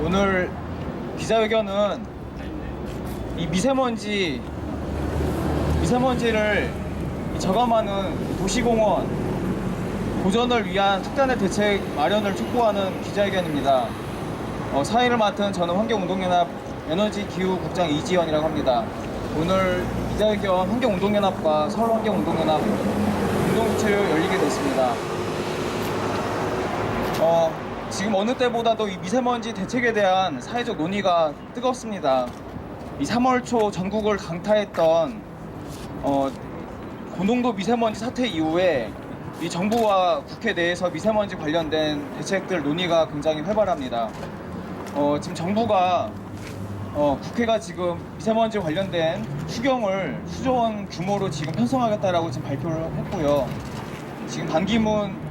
오늘 기자회견은 이 미세먼지를 저감하는 도시공원 보전을 위한 특단의 대책 마련을 촉구하는 기자회견입니다. 사회를 맡은 저는 환경운동연합 에너지기후국장 이지연이라고 합니다. 오늘 기자회견 환경운동연합과 서울환경운동연합 공동주최로 열리게 됐습니다. 지금 어느 때보다도 이 미세먼지 대책에 대한 사회적 논의가 뜨겁습니다. 이 3월 초 전국을 강타했던 고농도 미세먼지 사태 이후에 이 정부와 국회 내에서 미세먼지 관련된 대책들 논의가 굉장히 활발합니다. 지금 정부가 국회가 지금 미세먼지 관련된 추경을 수조 원 규모로 지금 편성하겠다라고 지금 발표를 했고요. 지금 반기문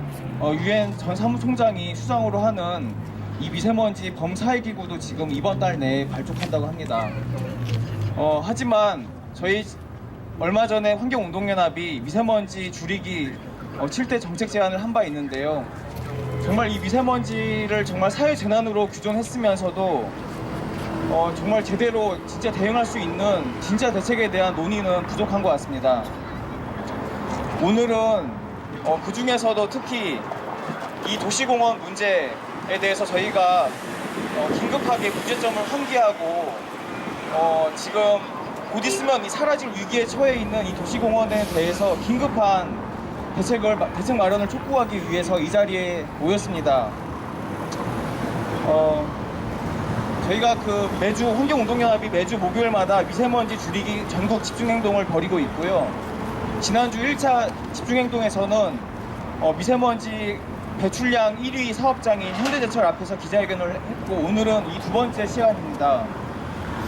유엔 전 사무총장이 수장으로 하는 이 미세먼지 범사회기구도 지금 이번 달 내에 발족한다고 합니다. 하지만 저희 얼마 전에 환경운동연합이 미세먼지 줄이기 7대 정책 제안을 한 바 있는데요. 정말 이 미세먼지를 정말 사회재난으로 규정했으면서도 정말 제대로 진짜 대응할 수 있는 진짜 대책에 대한 논의는 부족한 것 같습니다. 오늘은 그 중에서도 특히 이 도시공원 문제에 대해서 저희가 긴급하게 문제점을 환기하고 지금 곧 있으면 이 사라질 위기에 처해 있는 이 도시공원에 대해서 긴급한 대책 마련을 촉구하기 위해서 이 자리에 모였습니다. 저희가 매주 환경운동연합이 매주 목요일마다 미세먼지 줄이기 전국 집중행동을 벌이고 있고요. 지난주 1차 집중행동에서는 미세먼지 배출량 1위 사업장인 현대제철 앞에서 기자회견을 했고, 오늘은 이 두 번째 시간입니다.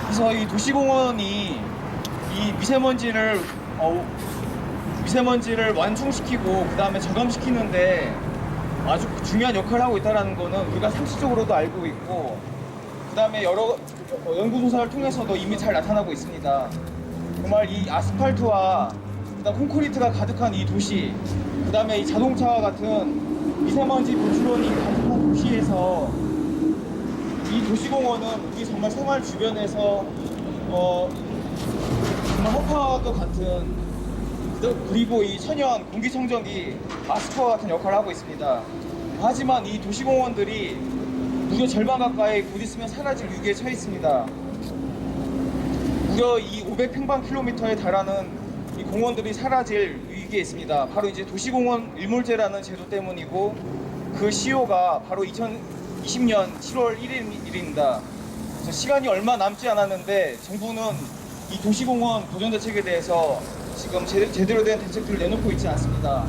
그래서 이 도시공원이 이 미세먼지를 완충시키고 그 다음에 저감시키는데 아주 중요한 역할을 하고 있다는 거는 우리가 상식적으로도 알고 있고, 그 다음에 여러 연구조사를 통해서도 이미 잘 나타나고 있습니다. 정말 이 아스팔트와 그다음 콘크리트가 가득한 이 도시, 그 다음에 이 자동차와 같은 미세먼지 배출원이 가득한 도시에서 이 도시공원은 우리 정말 생활 주변에서 정말 허파와 같은, 그리고 이 천연 공기청정기 마스크와 같은 역할을 하고 있습니다. 하지만 이 도시공원들이 무려 절반 가까이 곧 있으면 사라질 위기에 처해 있습니다. 무려 이 500평방킬로미터에 달하는 이 공원들이 사라질 위기에 있습니다. 바로 이제 도시공원 일몰제라는 제도 때문이고, 그 시효가 바로 2020년 7월 1일입니다. 시간이 얼마 남지 않았는데 정부는 이 도시공원 보존대책에 대해서 지금 제대로 된 대책들을 내놓고 있지 않습니다.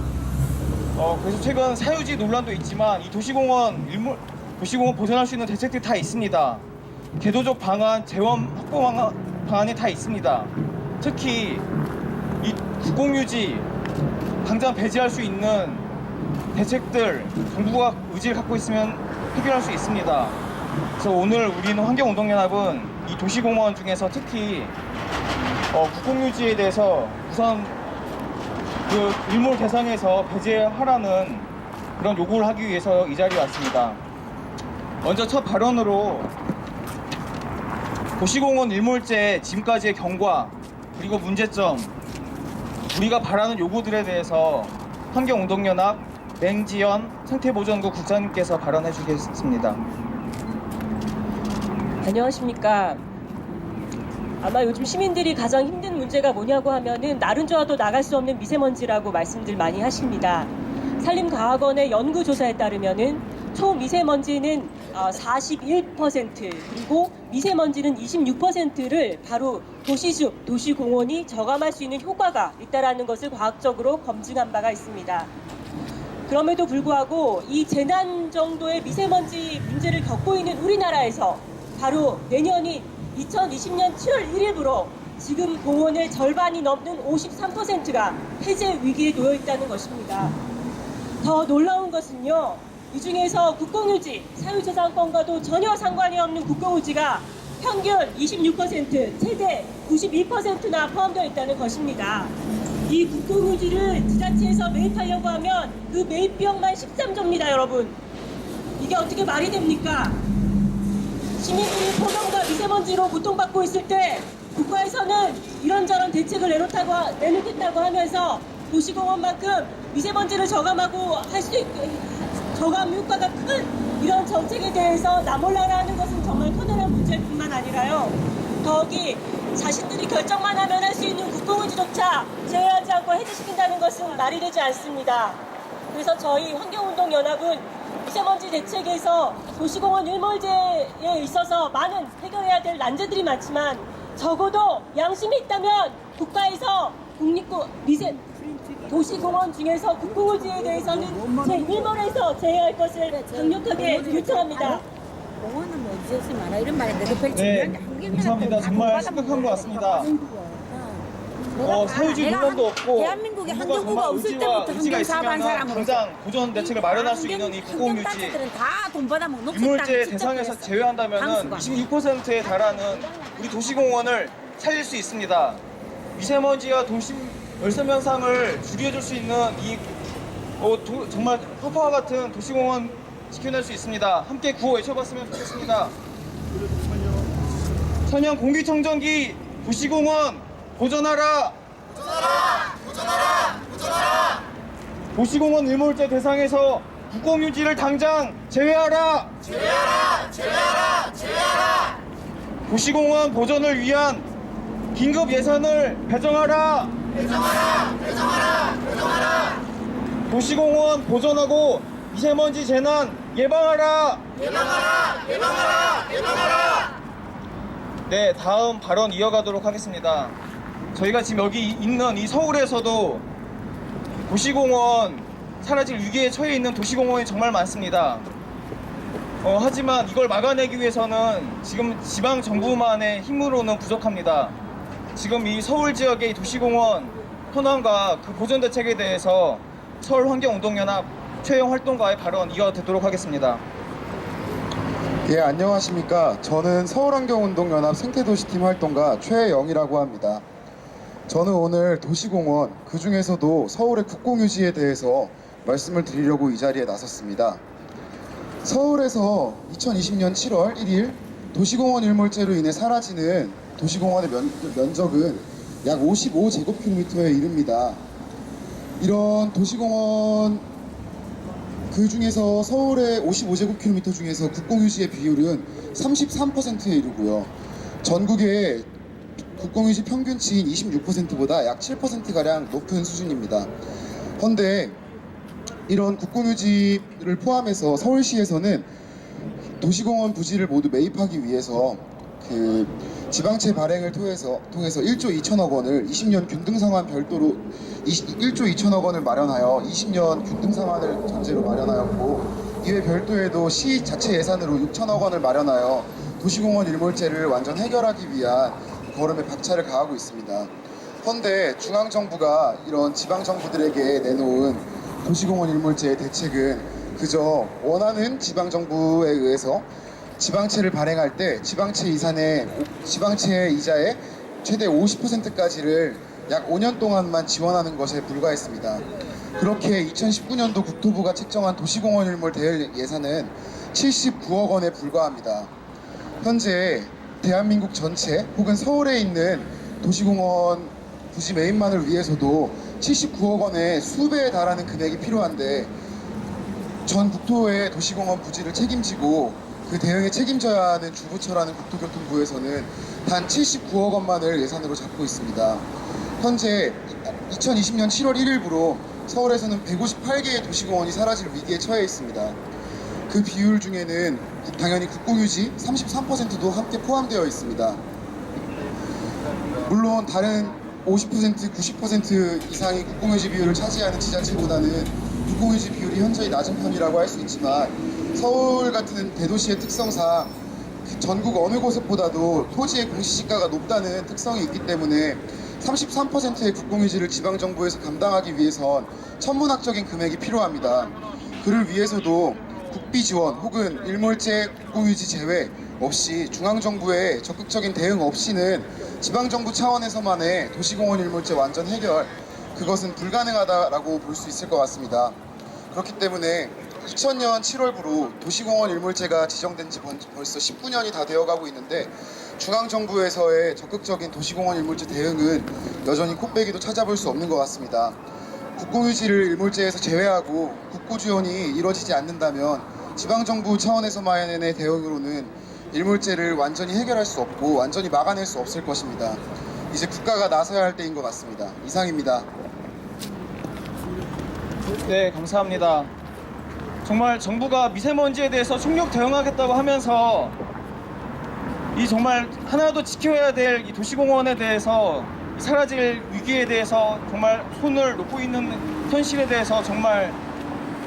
그래서 최근 사유지 논란도 있지만 이 도시공원 보존할 수 있는 대책들이 다 있습니다. 제도적 방안, 재원 확보 방안이 다 있습니다. 특히 이 국공유지 당장 배제할 수 있는 대책들 정부가 의지를 갖고 있으면 해결할 수 있습니다. 그래서 오늘 우리는 환경운동연합은 이 도시공원 중에서 특히 국공유지에 대해서 우선 일몰 대상에서 배제하라는 그런 요구를 하기 위해서 이 자리에 왔습니다. 먼저 첫 발언으로 도시공원 일몰제 지금까지의 경과, 그리고 문제점, 우리가 바라는 요구들에 대해서 환경운동연합 맹지연 생태보전국 국장님께서 발언해 주겠습니다. 안녕하십니까. 아마 요즘 시민들이 가장 힘든 문제가 뭐냐고 하면은 날은 좋아도 나갈 수 없는 미세먼지라고 말씀들 많이 하십니다. 산림과학원의 연구조사에 따르면은 초미세먼지는 41%, 그리고 미세먼지는 26%를 바로 도시숲, 도시공원이 저감할 수 있는 효과가 있다는 것을 과학적으로 검증한 바가 있습니다. 그럼에도 불구하고 이 재난 정도의 미세먼지 문제를 겪고 있는 우리나라에서 바로 내년인 2020년 7월 1일부로 지금 공원의 절반이 넘는 53%가 폐쇄 위기에 놓여 있다는 것입니다. 더 놀라운 것은요, 이 중에서 국공유지, 사유재산권과도 전혀 상관이 없는 국공유지가 평균 26%, 최대 92%나 포함되어 있다는 것입니다. 이 국공유지를 지자체에서 매입하려고 하면 그 매입비용만 13조입니다, 여러분. 이게 어떻게 말이 됩니까? 시민들이 폭염과 미세먼지로 고통받고 있을 때 국가에서는 이런저런 대책을 내놓겠다고 하면서 도시공원만큼 미세먼지를 저감하고 저감 효과가 큰 이런 정책에 대해서 나몰라라 하는 것은 정말 커다란 문제일 뿐만 아니라요. 더욱이 자신들이 결정만 하면 할 수 있는 국공유지조차 제외하지 않고 해제시킨다는 것은 말이 되지 않습니다. 그래서 저희 환경운동연합은 미세먼지 대책에서 도시공원 일몰제에 있어서 많은 해결해야 될 난제들이 많지만 적어도 양심이 있다면 국가에서 도시공원 중에서 국공유지에 대해서는 제1몰에서 제외할 것을 강력하게 요청합니다. 공원은 뭐 지었으면 많아 이런 말인데 그 별칭 네, 감사합니다. 정말 심각한 것 같습니다. 사유지 논란도 없고 대한민국에 정부가 환경부가 정말 없을 의지와 때부터 의지가 환경 사업한 있으면 사람으로 당장 보존 대책을 마련할 수 있는 이 국공유지 환경단체들은 다 돈 받아먹고 녹색 일몰제 대상에서 제외한다면 26%에 달하는 우리 도시공원을 살릴 수 있습니다. 미세먼지와 도심 열섬 현상을 줄여줄 수 있는 이 정말 화파와 같은 도시공원 지켜낼 수 있습니다. 함께 구호 외쳐봤으면 좋겠습니다. 천연 공기청정기 도시공원 보존하라! 보존하라! 도시공원 일몰제 대상에서 국공유지를 당장 제외하라! 도시공원 보존을 위한 긴급 예산을 배정하라! 도시공원 보존하고 미세먼지 재난 예방하라! 네, 다음 발언 이어가도록 하겠습니다. 저희가 지금 여기 있는 이 서울에서도 도시공원 사라질 위기에 처해 있는 도시공원이 정말 많습니다. 하지만 이걸 막아내기 위해서는 지금 지방 정부만의 힘으로는 부족합니다. 지금 이 서울 지역의 도시공원 현황과 그 보존 대책에 대해서 서울환경운동연합 최영 활동가의 발언 이어듣도록 하겠습니다. 예, 안녕하십니까. 저는 서울환경운동연합 생태도시팀 활동가 최영이라고 합니다. 저는 오늘 도시공원, 그 중에서도 서울의 국공유지에 대해서 말씀을 드리려고 이 자리에 나섰습니다. 서울에서 2020년 7월 1일 도시공원 일몰제로 인해 사라지는 도시공원의 면적은 약 55제곱킬로미터에 이릅니다. 이런 도시공원 그 중에서 서울의 55제곱킬로미터 중에서 국공유지의 비율은 33%에 이르고요. 전국의 국공유지 평균치인 26%보다 약 7%가량 높은 수준입니다. 그런데 이런 국공유지를 포함해서 서울시에서는 도시공원 부지를 모두 매입하기 위해서 그 지방채 발행을 통해서 1조 2천억 원을 20년 균등상환 별도로 1조 2천억 원을 마련하여 20년 균등상환을 전제로 마련하였고, 이외 별도에도 시 자체 예산으로 6천억 원을 마련하여 도시공원 일몰제를 완전 해결하기 위한 걸음에 박차를 가하고 있습니다. 그런데 중앙정부가 이런 지방정부들에게 내놓은 도시공원 일몰제의 대책은 그저 원하는 지방정부에 의해서 지방채를 발행할 때 지방채 이자의 최대 50%까지를 약 5년 동안만 지원하는 것에 불과했습니다. 그렇게 2019년도 국토부가 책정한 도시공원 일몰 대여 예산은 79억 원에 불과합니다. 현재 대한민국 전체 혹은 서울에 있는 도시공원 부지 매입만을 위해서도 79억 원의 수배에 달하는 금액이 필요한데, 전 국토의 도시공원 부지를 책임지고 그 대응에 책임져야 하는 주부처라는 국토교통부에서는 단 79억 원만을 예산으로 잡고 있습니다. 현재 2020년 7월 1일부로 서울에서는 158개의 도시공원이 사라질 위기에 처해 있습니다. 그 비율 중에는 당연히 국공유지 33%도 함께 포함되어 있습니다. 물론 다른 50%, 90% 이상의 국공유지 비율을 차지하는 지자체보다는 국공유지 비율이 현저히 낮은 편이라고 할 수 있지만, 서울 같은 대도시의 특성상 전국 어느 곳보다도 토지의 공시지가가 높다는 특성이 있기 때문에 33%의 국공유지를 지방정부에서 감당하기 위해선 천문학적인 금액이 필요합니다. 그를 위해서도 국비 지원 혹은 일몰제 국공유지 제외 없이 중앙정부의 적극적인 대응 없이는 지방정부 차원에서만의 도시공원 일몰제 완전 해결, 그것은 불가능하다라고 볼 수 있을 것 같습니다. 그렇기 때문에 2000년 7월부로 도시공원 일몰제가 지정된 지 벌써 19년이 다 되어가고 있는데 중앙정부에서의 적극적인 도시공원 일몰제 대응은 여전히 코빼기도 찾아볼 수 없는 것 같습니다. 국공유지를 일몰제에서 제외하고 국고 지원이 이루어지지 않는다면 지방정부 차원에서만의 대응으로는 일몰제를 완전히 해결할 수 없고 완전히 막아낼 수 없을 것입니다. 이제 국가가 나서야 할 때인 것 같습니다. 이상입니다. 네, 감사합니다. 정말 정부가 미세먼지에 대해서 총력 대응하겠다고 하면서 이 정말 하나도 지켜야 될 이 도시공원에 대해서 사라질 위기에 대해서 정말 손을 놓고 있는 현실에 대해서 정말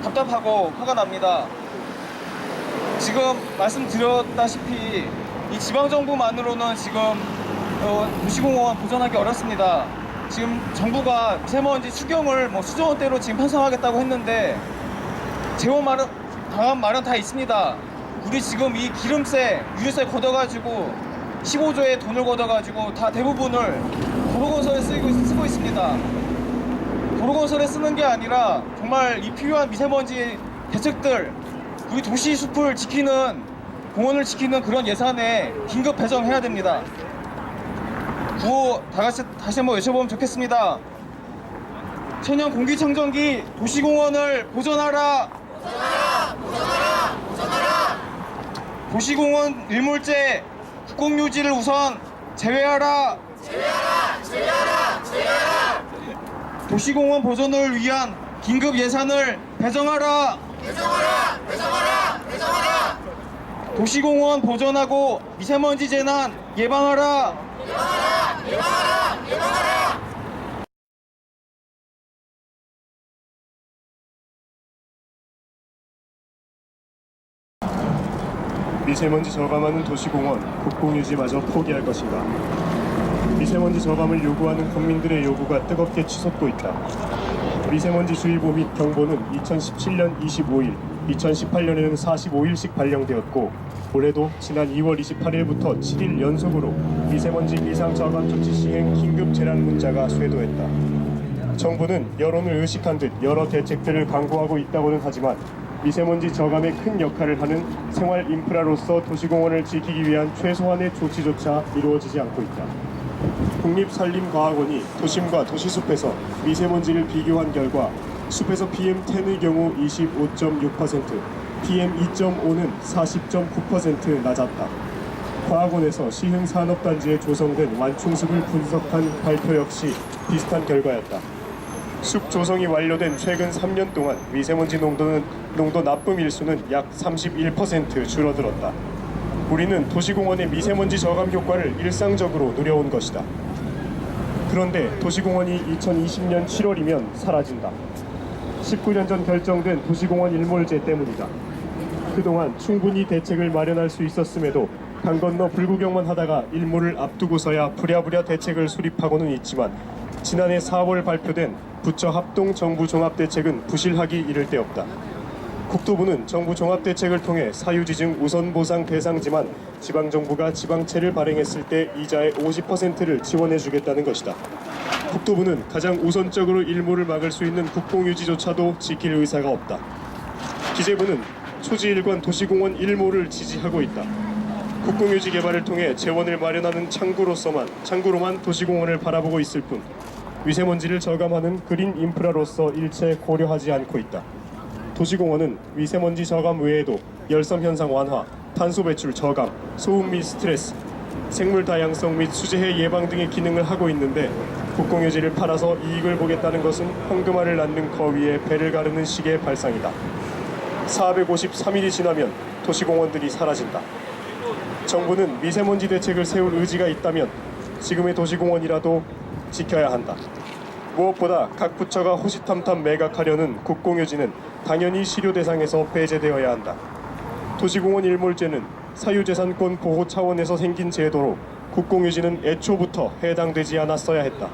답답하고 화가 납니다. 지금 말씀드렸다시피 이 지방정부만으로는 지금 도시공원 보존하기 어렵습니다. 지금 정부가 미세먼지 추경을 수조원대로 지금 편성하겠다고 했는데 재원 당한 말은 다 있습니다. 우리 지금 이 기름세, 유류세 걷어가지고 15조의 돈을 걷어가지고 다 대부분을 도로건설에 쓰고 있습니다. 도로건설에 쓰는 게 아니라 정말 이 필요한 미세먼지 대책들, 우리 도시 숲을 지키는, 공원을 지키는 그런 예산에 긴급 배정해야 됩니다. 구호 다시 한번 외쳐보면 좋겠습니다. 천연 공기청정기 도시공원을 보존하라! 도시공원 일몰제 국공유지를 우선 제외하라! 도시공원 보존을 위한 긴급 예산을 배정하라! 도시공원 보존하고 미세먼지 재난 예방하라! 미세먼지 저감하는 도시공원, 국공유지마저 포기할 것인가? 미세먼지 저감을 요구하는 국민들의 요구가 뜨겁게 치솟고 있다. 미세먼지 주의보 및 경보는 2017년 25일, 2018년에는 45일씩 발령되었고 올해도 지난 2월 28일부터 7일 연속으로 미세먼지 이상 저감 조치 시행 긴급 재난 문자가 쇄도했다. 정부는 여론을 의식한 듯 여러 대책들을 강구하고 있다고는 하지만 미세먼지 저감에 큰 역할을 하는 생활 인프라로서 도시공원을 지키기 위한 최소한의 조치조차 이루어지지 않고 있다. 국립산림과학원이 도심과 도시숲에서 미세먼지를 비교한 결과 숲에서 PM10의 경우 25.6%, PM2.5는 40.9% 낮았다. 과학원에서 시흥산업단지에 조성된 완충숲을 분석한 발표 역시 비슷한 결과였다. 숲 조성이 완료된 최근 3년 동안 미세먼지 농도 나쁨 일수는 약 31% 줄어들었다. 우리는 도시공원의 미세먼지 저감 효과를 일상적으로 누려온 것이다. 그런데 도시공원이 2020년 7월이면 사라진다. 19년 전 결정된 도시공원 일몰제 때문이다. 그동안 충분히 대책을 마련할 수 있었음에도 강 건너 불구경만 하다가 일몰을 앞두고서야 부랴부랴 대책을 수립하고는 있지만 지난해 4월 발표된 부처 합동 정부 종합대책은 부실하기 이를 데 없다. 국토부는 정부 종합대책을 통해 사유지증 우선보상 대상지만 지방정부가 지방채를 발행했을 때 이자의 50%를 지원해주겠다는 것이다. 국토부는 가장 우선적으로 일몰을 막을 수 있는 국공유지조차도 지킬 의사가 없다. 기재부는 초지일관 도시공원 일몰을 지지하고 있다. 국공유지 개발을 통해 재원을 마련하는 창구로만 도시공원을 바라보고 있을 뿐 미세먼지를 저감하는 그린 인프라로서 일체 고려하지 않고 있다. 도시공원은 미세먼지 저감 외에도 열섬 현상 완화, 탄소 배출 저감, 소음 및 스트레스, 생물 다양성 및 수재해 예방 등의 기능을 하고 있는데 국공유지를 팔아서 이익을 보겠다는 것은 황금알을 낳는 거위에 배를 가르는 식의 발상이다. 453일이 지나면 도시공원들이 사라진다. 정부는 미세먼지 대책을 세울 의지가 있다면 지금의 도시공원이라도 지켜야 한다. 무엇보다 각 부처가 호시탐탐 매각하려는 국공유지는 당연히 실효 대상에서 배제되어야 한다. 도시공원 일몰제는 사유재산권 보호 차원에서 생긴 제도로 국공유지는 애초부터 해당되지 않았어야 했다.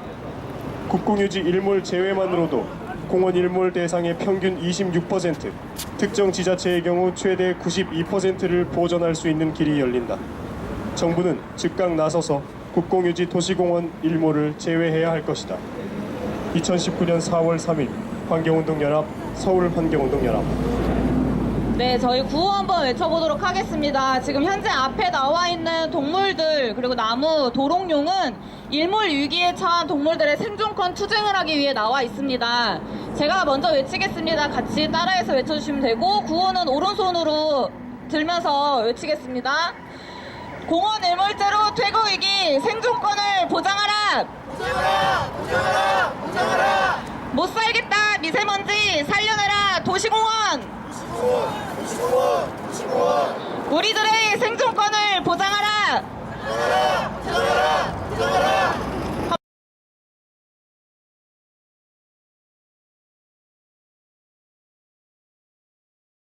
국공유지 일몰 제외만으로도 공원 일몰 대상의 평균 26%, 특정 지자체의 경우 최대 92%를 보전할 수 있는 길이 열린다. 정부는 즉각 나서서 국공유지 도시공원 일몰을 제외해야 할 것이다. 2019년 4월 3일 환경운동연합 서울환경운동연합 네, 저희 구호 한번 외쳐보도록 하겠습니다. 지금 현재 앞에 나와 있는 동물들 그리고 나무, 도롱뇽은 일몰 위기에 처한 동물들의 생존권 투쟁을 하기 위해 나와 있습니다. 제가 먼저 외치겠습니다. 같이 따라해서 외쳐주시면 되고 구호는 오른손으로 들면서 외치겠습니다. 공원 일몰제로 퇴거 위기 생존권을 보장하라! 보장하라! 못 살겠다 미세먼지 살려내라 도시공원! 우리들의 생존권을 보장하라!